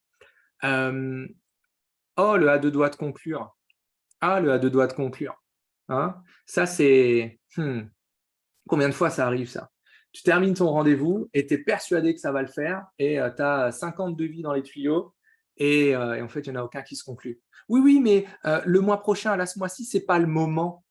Oh, le A deux doigts de conclure. Ah, le A deux doigts de conclure. Hein, ça, c'est... combien de fois ça arrive, ça? Tu termines ton rendez-vous et tu es persuadé que ça va le faire et tu as 50 devis dans les tuyaux et en fait, il n'y en a aucun qui se conclut. Oui, oui, mais le mois prochain, là, ce mois-ci, ce n'est pas le moment.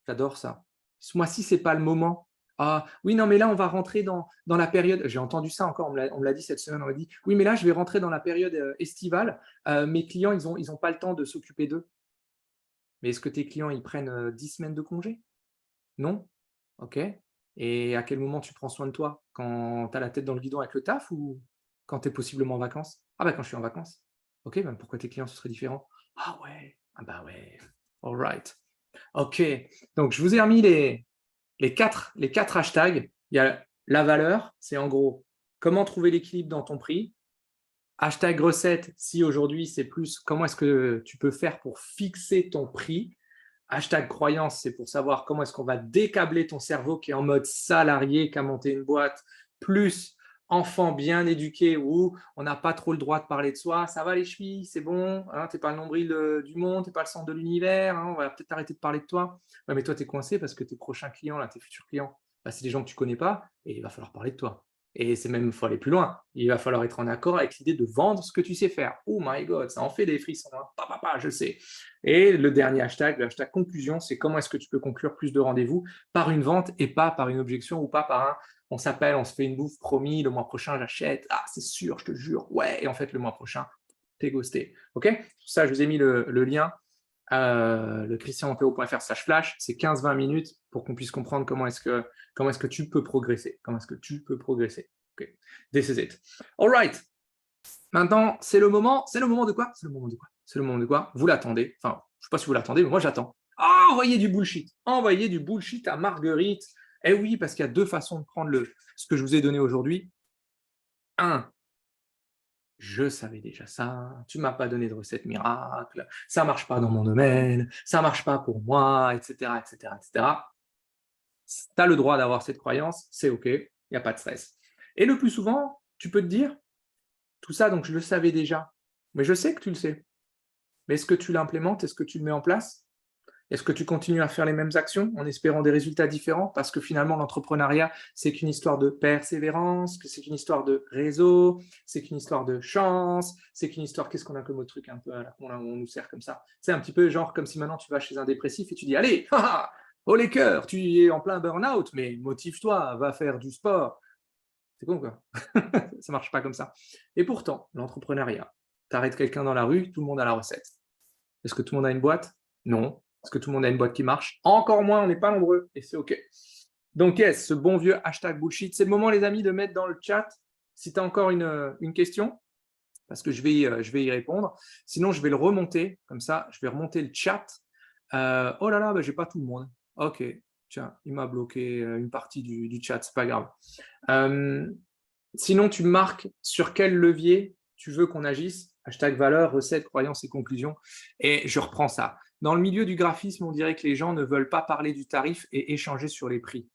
J'adore ça. Ce mois-ci, ce n'est pas le moment. Ah, oui, non, mais là, on va rentrer dans la période. J'ai entendu ça encore, on me l'a dit cette semaine. On m'a dit, oui, mais là, je vais rentrer dans la période estivale. Mes clients, ils ont pas le temps de s'occuper d'eux. Mais est-ce que tes clients, ils prennent 10 semaines de congé? Non? OK. Et à quel moment tu prends soin de toi? Quand tu as la tête dans le guidon avec le taf ou quand tu es possiblement en vacances? Ah bah, quand je suis en vacances. OK, ben pourquoi tes clients ce serait différent? Ah ouais, ah bah ouais. All right. OK. Donc je vous ai remis les quatre hashtags. Il y a la valeur, c'est en gros comment trouver l'équilibre dans ton prix. Hashtag recette, si aujourd'hui c'est plus comment est-ce que tu peux faire pour fixer ton prix. Hashtag croyance, c'est pour savoir comment est-ce qu'on va décabler ton cerveau qui est en mode salarié, qui a monté une boîte, plus enfant bien éduqué où on n'a pas trop le droit de parler de soi. Ça va les chevilles, c'est bon, hein, tu n'es pas le nombril du monde, tu n'es pas le centre de l'univers, hein, on va peut-être arrêter de parler de toi. Ouais, mais toi, tu es coincé parce que tes prochains clients, là, tes futurs clients, bah, c'est des gens que tu ne connais pas et il va falloir parler de toi. Et c'est même, il faut aller plus loin. Il va falloir être en accord avec l'idée de vendre ce que tu sais faire. Oh my God, ça en fait des frissons. Hein. Je sais. Et le dernier hashtag, le hashtag conclusion, c'est comment est-ce que tu peux conclure plus de rendez-vous par une vente et pas par une objection ou pas par un on s'appelle, on se fait une bouffe, promis, le mois prochain j'achète, ah c'est sûr, je te jure, ouais, et en fait le mois prochain, t'es ghosté. Ok? Pour ça, je vous ai mis le lien, le christianmontero.fr/flash, c'est 15-20 minutes pour qu'on puisse comprendre comment est-ce que tu peux progresser. Comment est-ce que tu peux progresser. Ok, this is it. All right. Maintenant, c'est le moment de quoi? C'est le moment de quoi? C'est le moment de quoi? Vous l'attendez. Enfin, je ne sais pas si vous l'attendez, mais moi j'attends. Ah, envoyez du bullshit. Envoyez du bullshit à Marguerite. Eh oui, parce qu'il y a deux façons de prendre ce que je vous ai donné aujourd'hui. Un, je savais déjà ça, tu ne m'as pas donné de recette miracle, ça ne marche pas dans mon domaine, ça ne marche pas pour moi, etc., etc., etc. Tu as le droit d'avoir cette croyance, c'est OK, il n'y a pas de stress. Et le plus souvent, tu peux te dire, tout ça, donc je le savais déjà, mais je sais que tu le sais. Mais est-ce que tu l'implémentes? Est-ce que tu le mets en place? Est-ce que tu continues à faire les mêmes actions en espérant des résultats différents? Parce que finalement, l'entrepreneuriat, c'est qu'une histoire de persévérance, que c'est qu'une histoire de réseau, c'est qu'une histoire de chance, c'est qu'une histoire, qu'est-ce qu'on a comme autre truc un peu à la con, là, où on nous sert comme ça? C'est un petit peu genre comme si maintenant tu vas chez un dépressif et tu dis, allez, oh les cœurs, tu es en plein burn-out, mais motive-toi, va faire du sport. C'est con, quoi. Ça marche pas comme ça. Et pourtant, l'entrepreneuriat, tu arrêtes quelqu'un dans la rue, tout le monde a la recette. Est-ce que tout le monde a une boîte? Non. Est-ce que tout le monde a une boîte qui marche? Encore moins, on n'est pas nombreux, et c'est OK. Donc, yes, ce bon vieux hashtag bullshit. C'est le moment, les amis, de mettre dans le chat si tu as encore une question, parce que je vais y répondre. Sinon, je vais le remonter, comme ça, je vais remonter le chat. Oh là là, bah, j'ai pas tout le monde. OK, tiens, il m'a bloqué une partie du chat, c'est pas grave. Sinon, tu marques sur quel levier tu veux qu'on agisse. Hashtag valeur, recette, croyance et conclusion. Et je reprends ça. Dans le milieu du graphisme, on dirait que les gens ne veulent pas parler du tarif et échanger sur les prix.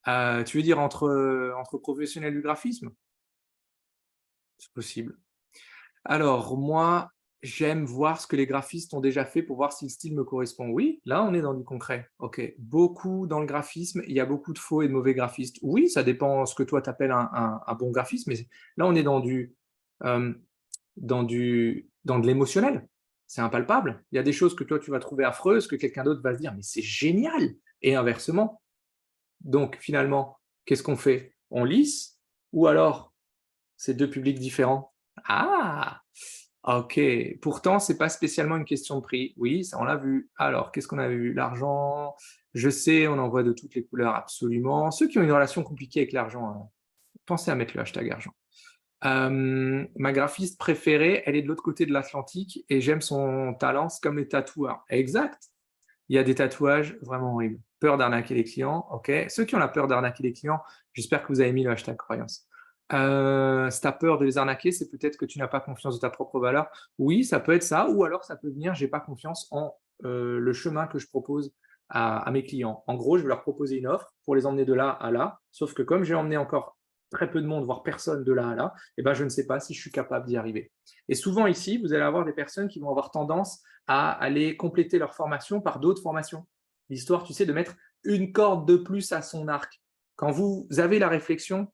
Tu veux dire entre professionnels du graphisme? C'est possible. Alors, moi, j'aime voir ce que les graphistes ont déjà fait pour voir si le style me correspond. Oui, là, on est dans du concret. OK. Beaucoup dans le graphisme, il y a beaucoup de faux et de mauvais graphistes. Oui, ça dépend ce que toi, tu appelles un bon graphisme, mais là, on est euh, dans de l'émotionnel. C'est impalpable. Il y a des choses que toi, tu vas trouver affreuses, que quelqu'un d'autre va se dire, mais c'est génial. Et inversement. Donc, finalement, qu'est-ce qu'on fait? On lisse ou alors c'est deux publics différents? Ah! Ok, pourtant, c'est pas spécialement une question de prix. Oui, ça, on l'a vu. Alors, qu'est-ce qu'on a vu? L'argent, je sais, on en voit de toutes les couleurs, absolument. Ceux qui ont une relation compliquée avec l'argent, hein, pensez à mettre le hashtag argent. Ma graphiste préférée, elle est de l'autre côté de l'Atlantique et j'aime son talent, c'est comme les tatoueurs. Exact. Il y a des tatouages vraiment horribles. Peur d'arnaquer les clients, ok. Ceux qui ont la peur d'arnaquer les clients, j'espère que vous avez mis le hashtag croyance. Si tu as peur de les arnaquer, c'est peut-être que tu n'as pas confiance de ta propre valeur. Oui, ça peut être ça, ou alors ça peut venir, j'ai pas confiance en le chemin que je propose à mes clients. En gros, je vais leur proposer une offre pour les emmener de là à là, sauf que comme j'ai emmené encore très peu de monde, voire personne de là à là, eh ben, je ne sais pas si je suis capable d'y arriver. Et souvent ici, vous allez avoir des personnes qui vont avoir tendance à aller compléter leur formation par d'autres formations. L'histoire, tu sais, de mettre une corde de plus à son arc. Quand vous avez la réflexion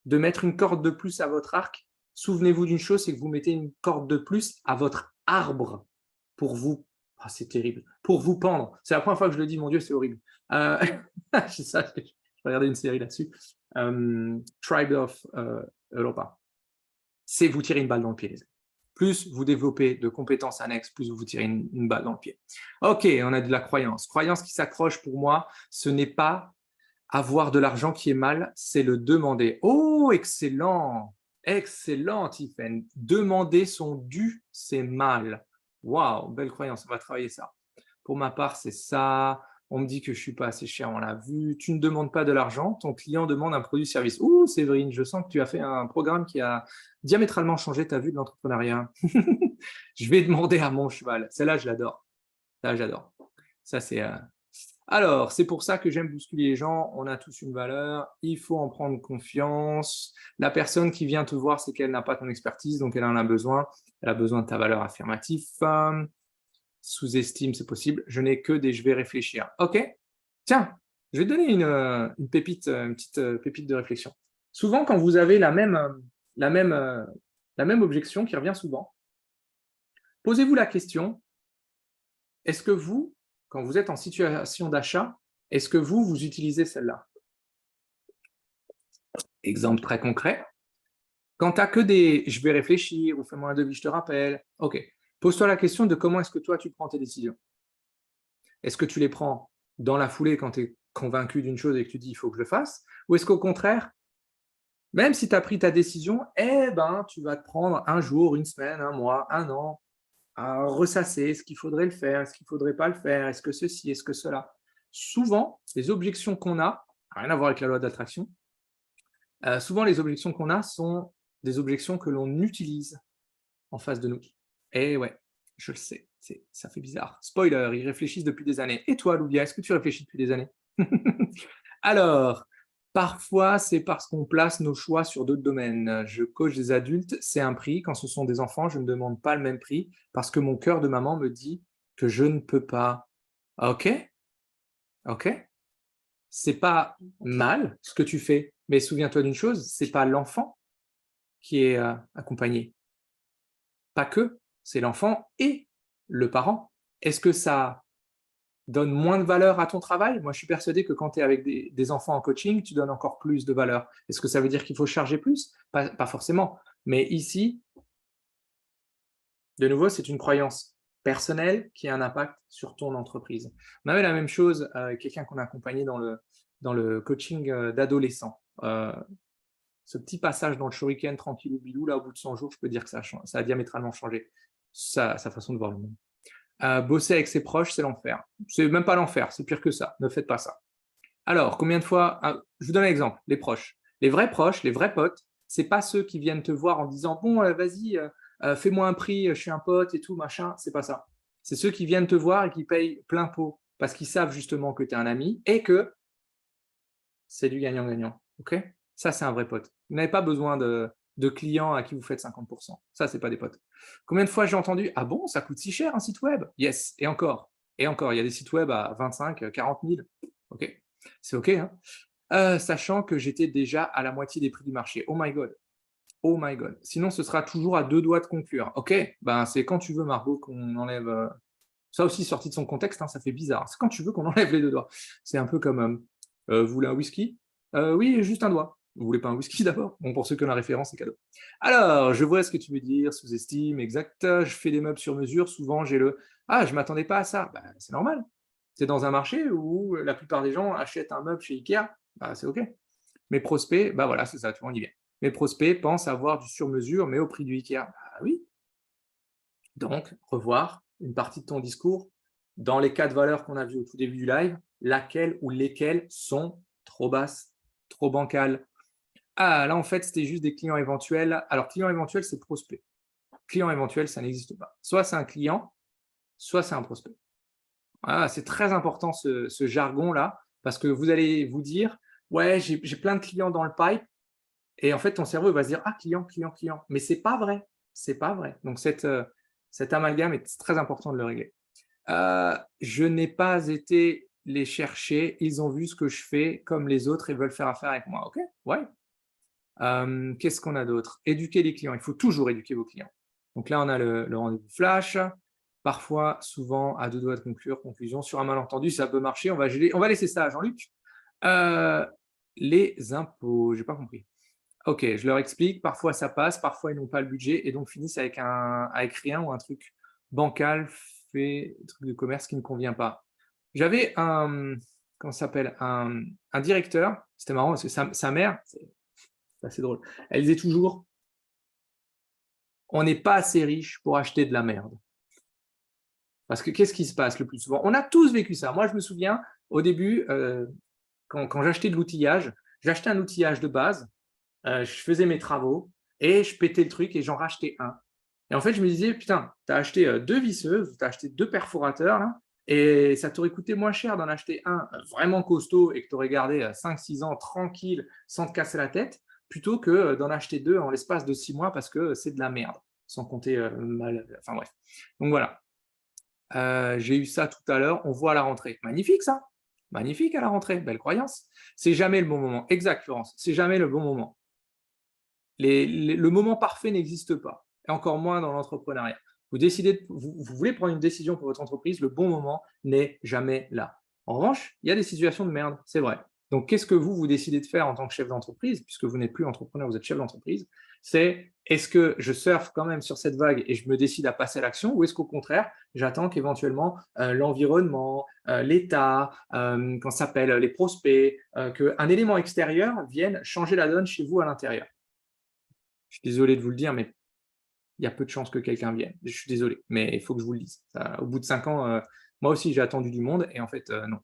de mettre une corde de plus à votre arc, souvenez-vous d'une chose, c'est que vous mettez une corde de plus à votre arbre pour vous. Ah, c'est terrible. Pour vous pendre. C'est la première fois que je le dis, mon Dieu, c'est horrible. Je regardais une série là-dessus. Tribe of Europa. C'est vous tirer une balle dans le pied, les amis. Plus vous développez de compétences annexes, plus vous tirez une balle dans le pied. Ok, on a de la croyance. Croyance qui s'accroche pour moi, ce n'est pas avoir de l'argent qui est mal, c'est le demander. Oh, excellent, excellent, Tiffen. Demander son dû, c'est mal. Waouh, belle croyance, on va travailler ça. Pour ma part, c'est ça. On me dit que je suis pas assez cher, on l'a vu. Tu ne demandes pas de l'argent, ton client demande un produit-service. Ouh, Séverine, je sens que tu as fait un programme qui a diamétralement changé ta vue de l'entrepreneuriat. Je vais demander à mon cheval. Celle-là, je l'adore. Ça, j'adore. Ça, c'est. Alors, c'est pour ça que j'aime bousculer les gens. On a tous une valeur. Il faut en prendre confiance. La personne qui vient te voir, c'est qu'elle n'a pas ton expertise, donc elle en a besoin. Elle a besoin de ta valeur affirmative. Sous-estime, c'est possible. Je n'ai que des je vais réfléchir. OK. Tiens, je vais te donner une pépite, une petite pépite de réflexion. Souvent, quand vous avez la même, euh, la même objection qui revient souvent, posez-vous la question, est-ce que vous, quand vous êtes en situation d'achat, est-ce que vous utilisez celle-là? Exemple très concret. Quand tu n'as que des je vais réfléchir ou fais-moi un devis, je te rappelle. OK. Pose-toi la question de comment est-ce que toi, tu prends tes décisions. Est-ce que tu les prends dans la foulée quand tu es convaincu d'une chose et que tu dis il faut que je le fasse? Ou est-ce qu'au contraire, même si tu as pris ta décision, eh ben, tu vas te prendre un jour, une semaine, un mois, un an à ressasser ce qu'il faudrait le faire, ce qu'il ne faudrait pas le faire, est-ce que ceci, est-ce que cela. Souvent, les objections qu'on a, rien à voir avec la loi d'attraction, souvent les objections qu'on a sont des objections que l'on utilise en face de nous. Et ouais, je le sais, ça fait bizarre. Spoiler, ils réfléchissent depuis des années. Et toi, Louvia, est-ce que tu réfléchis depuis des années? Alors, parfois, c'est parce qu'on place nos choix sur d'autres domaines. Je coach des adultes, c'est un prix. Quand ce sont des enfants, je ne demande pas le même prix parce que mon cœur de maman me dit que je ne peux pas. Ok, ok. C'est pas mal ce que tu fais, mais souviens-toi d'une chose, c'est pas l'enfant qui est accompagné. Pas que, c'est l'enfant et le parent. Est-ce que ça donne moins de valeur à ton travail? Moi, je suis persuadé que quand tu es avec des enfants en coaching, tu donnes encore plus de valeur. Est-ce que ça veut dire qu'il faut charger plus? Pas forcément. Mais ici, de nouveau, c'est une croyance personnelle qui a un impact sur ton entreprise. On avait la même chose avec quelqu'un qu'on a accompagné dans le coaching d'adolescents. Ce petit passage dans le shuriken tranquillou bilou, là, au bout de 100 jours, je peux dire que ça a diamétralement changé sa façon de voir le monde. Bosser avec ses proches, c'est l'enfer. C'est même pas l'enfer, c'est pire que ça. Ne faites pas ça. Alors, combien de fois, je vous donne un exemple, les proches. Les vrais proches, les vrais potes, c'est pas ceux qui viennent te voir en disant bon, vas-y, fais-moi un prix, je suis un pote et tout, machin. C'est pas ça. C'est ceux qui viennent te voir et qui payent plein pot parce qu'ils savent justement que tu es un ami et que c'est du gagnant-gagnant. Ok? Ça, c'est un vrai pote. Vous n'avez pas besoin de clients à qui vous faites 50%. Ça, c'est pas des potes. Combien de fois j'ai entendu ah bon, ça coûte si cher un site web? Yes, et encore. Et encore, il y a des sites web à 25, 40 000. Ok, c'est ok, hein? Sachant que j'étais déjà à la moitié des prix du marché. Oh my god. Oh my god. Sinon, ce sera toujours à deux doigts de conclure. Ok, ben c'est quand tu veux, Margot, qu'on enlève. Ça aussi, sorti de son contexte, hein, ça fait bizarre. C'est quand tu veux qu'on enlève les deux doigts. C'est un peu comme vous voulez un whisky? Oui, juste un doigt. Vous voulez pas un whisky d'abord? Bon, pour ceux qui ont la référence, c'est cadeau. Alors, je vois ce que tu veux dire, sous-estime, exact. Je fais des meubles sur mesure, souvent j'ai le «Ah, je m'attendais pas à ça». Bah, c'est normal. C'est dans un marché où la plupart des gens achètent un meuble chez IKEA, bah, c'est OK. Mes prospects, bah voilà, c'est ça, tu vois, on y vient. Mes prospects pensent avoir du sur mesure, mais au prix du IKEA. Bah oui. Donc, revoir une partie de ton discours dans les 4 valeurs qu'on a vues au tout début du live, laquelle ou lesquelles sont trop basses, trop bancales. Ah, là, en fait, c'était juste des clients éventuels. Alors, client éventuel, c'est prospect. Client éventuel, ça n'existe pas. Soit c'est un client, soit c'est un prospect. Ah, c'est très important ce jargon-là, parce que vous allez vous dire, ouais, j'ai plein de clients dans le pipe, et en fait, ton cerveau il va se dire, ah, client, client, client. Mais c'est pas vrai. C'est pas vrai. Donc, cet amalgame est très important de le régler. Je n'ai pas été les chercher, ils ont vu ce que je fais comme les autres et veulent faire affaire avec moi. OK, ouais. Qu'est-ce qu'on a d'autre? Éduquer les clients, il faut toujours éduquer vos clients. Donc là, on a le rendez-vous flash, parfois, souvent, à 2 doigts de conclure, conclusion sur un malentendu, ça peut marcher, on va laisser ça à Jean-Luc. Heu, les impôts, j'ai pas compris. OK, je leur explique, parfois ça passe, parfois ils n'ont pas le budget et donc finissent avec rien ou un truc bancal, fait truc de commerce qui ne convient pas. J'avais comment ça s'appelle? Un directeur, c'était marrant parce que sa mère, c'est assez drôle, elle disait toujours: «On n'est pas assez riche pour acheter de la merde». Parce que qu'est-ce qui se passe le plus souvent? On a tous vécu ça. Moi, je me souviens au début, quand j'achetais de l'outillage, j'achetais un outillage de base, je faisais mes travaux et je pétais le truc et j'en rachetais un. Et en fait, je me disais: «Putain, tu as acheté, 2 visseuses, tu as acheté 2 perforateurs là et ça t'aurait coûté moins cher d'en acheter un, vraiment costaud et que tu aurais gardé, 5-6 ans tranquille sans te casser la tête, plutôt que, d'en acheter 2 en l'espace de 6 mois parce que c'est de la merde». Sans compter, mal enfin bref. Donc voilà, j'ai eu ça tout à l'heure, on voit à la rentrée. Magnifique ça! Magnifique à la rentrée, belle croyance. C'est jamais le bon moment. Exact Florence, c'est jamais le bon moment. Le moment parfait n'existe pas, et encore moins dans l'entrepreneuriat. Vous voulez prendre une décision pour votre entreprise, le bon moment n'est jamais là. En revanche, il y a des situations de merde, c'est vrai. Donc, qu'est-ce que vous décidez de faire en tant que chef d'entreprise, puisque vous n'êtes plus entrepreneur, vous êtes chef d'entreprise? C'est est-ce que je surfe quand même sur cette vague et je me décide à passer à l'action, ou est-ce qu'au contraire, j'attends qu'éventuellement l'environnement, l'État, qu'on s'appelle les prospects, qu'un élément extérieur vienne changer la donne chez vous à l'intérieur? Je suis désolé de vous le dire, mais il y a peu de chances que quelqu'un vienne. Je suis désolé, mais il faut que je vous le dise. Au bout de 5 ans, moi aussi j'ai attendu du monde et en fait, non.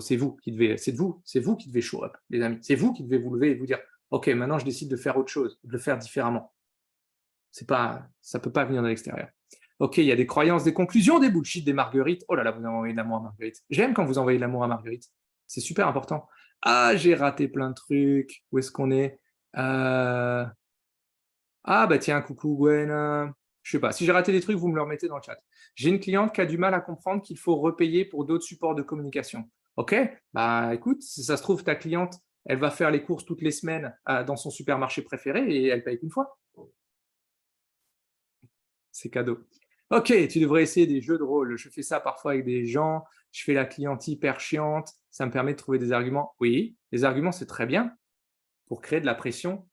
C'est vous qui devez, c'est vous qui devez show up, les amis. C'est vous qui devez vous lever et vous dire: «OK, maintenant je décide de faire autre chose, de le faire différemment». Ça peut pas venir de l'extérieur. OK, il y a des croyances, des conclusions, des bullshit, des Marguerites. Oh là là, vous envoyez de l'amour à Marguerite. J'aime quand vous envoyez de l'amour à Marguerite. C'est super important. «Ah, j'ai raté plein de trucs». Où est-ce qu'on est? Heu Ah bah tiens, coucou Gwen, je sais pas, si j'ai raté des trucs, vous me le remettez dans le chat. J'ai une cliente qui a du mal à comprendre qu'il faut repayer pour d'autres supports de communication. OK, bah écoute, si ça se trouve, ta cliente, elle va faire les courses toutes les semaines, dans son supermarché préféré et elle paye qu'une fois. C'est cadeau. OK, tu devrais essayer des jeux de rôle. Je fais ça parfois avec des gens, je fais la cliente hyper chiante, ça me permet de trouver des arguments. Oui, les arguments, c'est très bien pour créer de la pression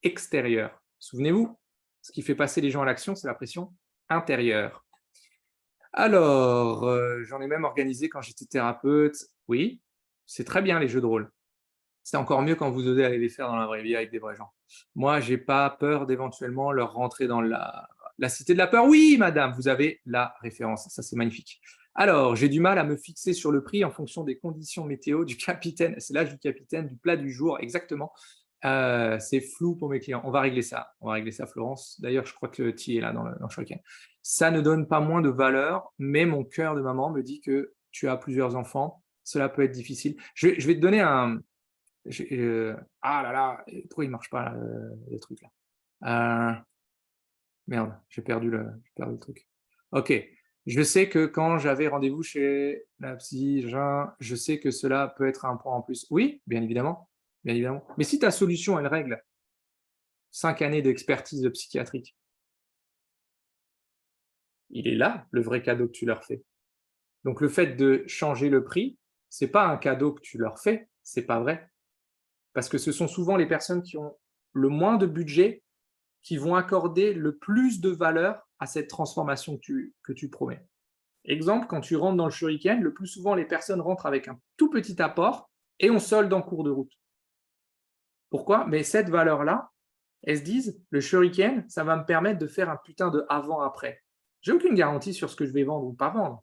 extérieure. Souvenez-vous, ce qui fait passer les gens à l'action, c'est la pression intérieure. Alors, j'en ai même organisé quand j'étais thérapeute. Oui, c'est très bien les jeux de rôle. C'est encore mieux quand vous osez aller les faire dans la vraie vie avec des vrais gens. Moi, j'ai pas peur d'éventuellement leur rentrer dans la cité de la peur. Oui, madame, vous avez la référence. Ça, c'est magnifique. Alors, j'ai du mal à me fixer sur le prix en fonction des conditions météo du capitaine. C'est l'âge du capitaine, du plat du jour, exactement. C'est flou pour mes clients. On va régler ça. On va régler ça, Florence. D'ailleurs, je crois que tu es là dans le Shuriken. Ça ne donne pas moins de valeur, mais mon cœur de maman me dit que tu as plusieurs enfants. Cela peut être difficile. Je vais te donner un, ah là là, pourquoi il marche pas là, le truc là? Merde, j'ai perdu le truc. OK. Je sais que quand j'avais rendez-vous chez la psy, je sais que cela peut être un point en plus. Oui, bien évidemment, bien évidemment. Mais si ta solution, elle règle 5 années d'expertise psychiatrique, il est là le vrai cadeau que tu leur fais. Donc le fait de changer le prix, c'est pas un cadeau que tu leur fais, c'est pas vrai. parce que ce sont souvent les personnes qui ont le moins de budget qui vont accorder le plus de valeur à cette transformation que tu promets. Exemple, quand tu rentres dans le shuriken, le plus souvent, les personnes rentrent avec un tout petit apport et on solde en cours de route. Pourquoi? Mais cette valeur-là, elles se disent, le shuriken, ça va me permettre de faire un putain de avant-après. J'ai aucune garantie sur ce que je vais vendre ou pas vendre.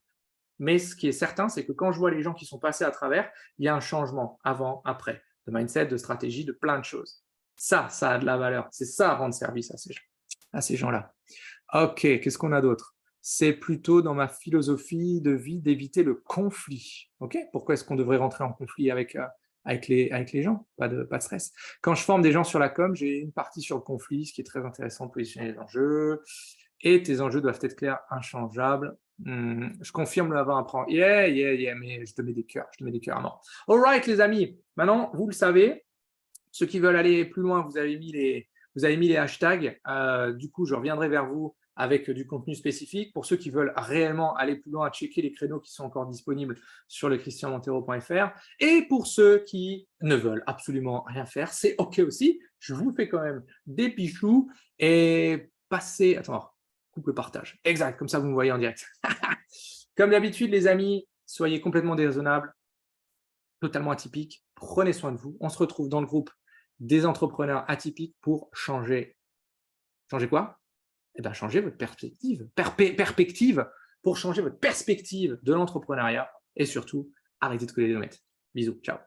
Mais ce qui est certain, c'est que quand je vois les gens qui sont passés à travers, il y a un changement avant-après, de mindset, de stratégie, de plein de choses. Ça a de la valeur. C'est ça, rendre service à ces gens-là. Ok, qu'est-ce qu'on a d'autre? C'est plutôt dans ma philosophie de vie d'éviter le conflit. Ok, pourquoi est-ce qu'on devrait rentrer en conflit avec les gens? Pas de stress. Quand je forme des gens sur la com, j'ai une partie sur le conflit, ce qui est très intéressant de positionner les enjeux. Et tes enjeux doivent être clairs, inchangeables. Je confirme le avant-après. Yeah, mais je te mets des cœurs, non. All right, les amis. Maintenant, vous le savez, ceux qui veulent aller plus loin, vous avez mis les hashtags. Du coup, je reviendrai vers vous avec du contenu spécifique. Pour ceux qui veulent réellement aller plus loin, checker les créneaux qui sont encore disponibles sur le christianmontero.fr. Et pour ceux qui ne veulent absolument rien faire, c'est OK aussi. Je vous fais quand même des pichous et passez. Attends, coupe le partage. Exact, comme ça vous me voyez en direct. Comme d'habitude, les amis, soyez complètement déraisonnables, totalement atypiques. Prenez soin de vous. On se retrouve dans le groupe des entrepreneurs atypiques pour changer. Changer quoi? Eh bien, changer votre perspective. Perspective pour changer votre perspective de l'entrepreneuriat et surtout, arrêtez de coller des gommettes. Bisous, ciao.